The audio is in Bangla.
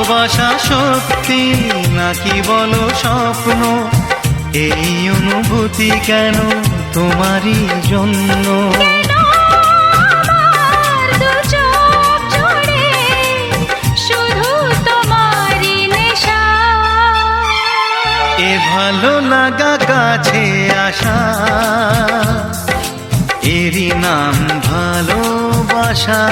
ভালোবাসা সত্যি নাকি বলো স্বপ্ন, এই অনুভূতি কেন তোমারই জন্য। এ ভালো লাগা কাছে আসা, এরই নাম ভালোবাসা।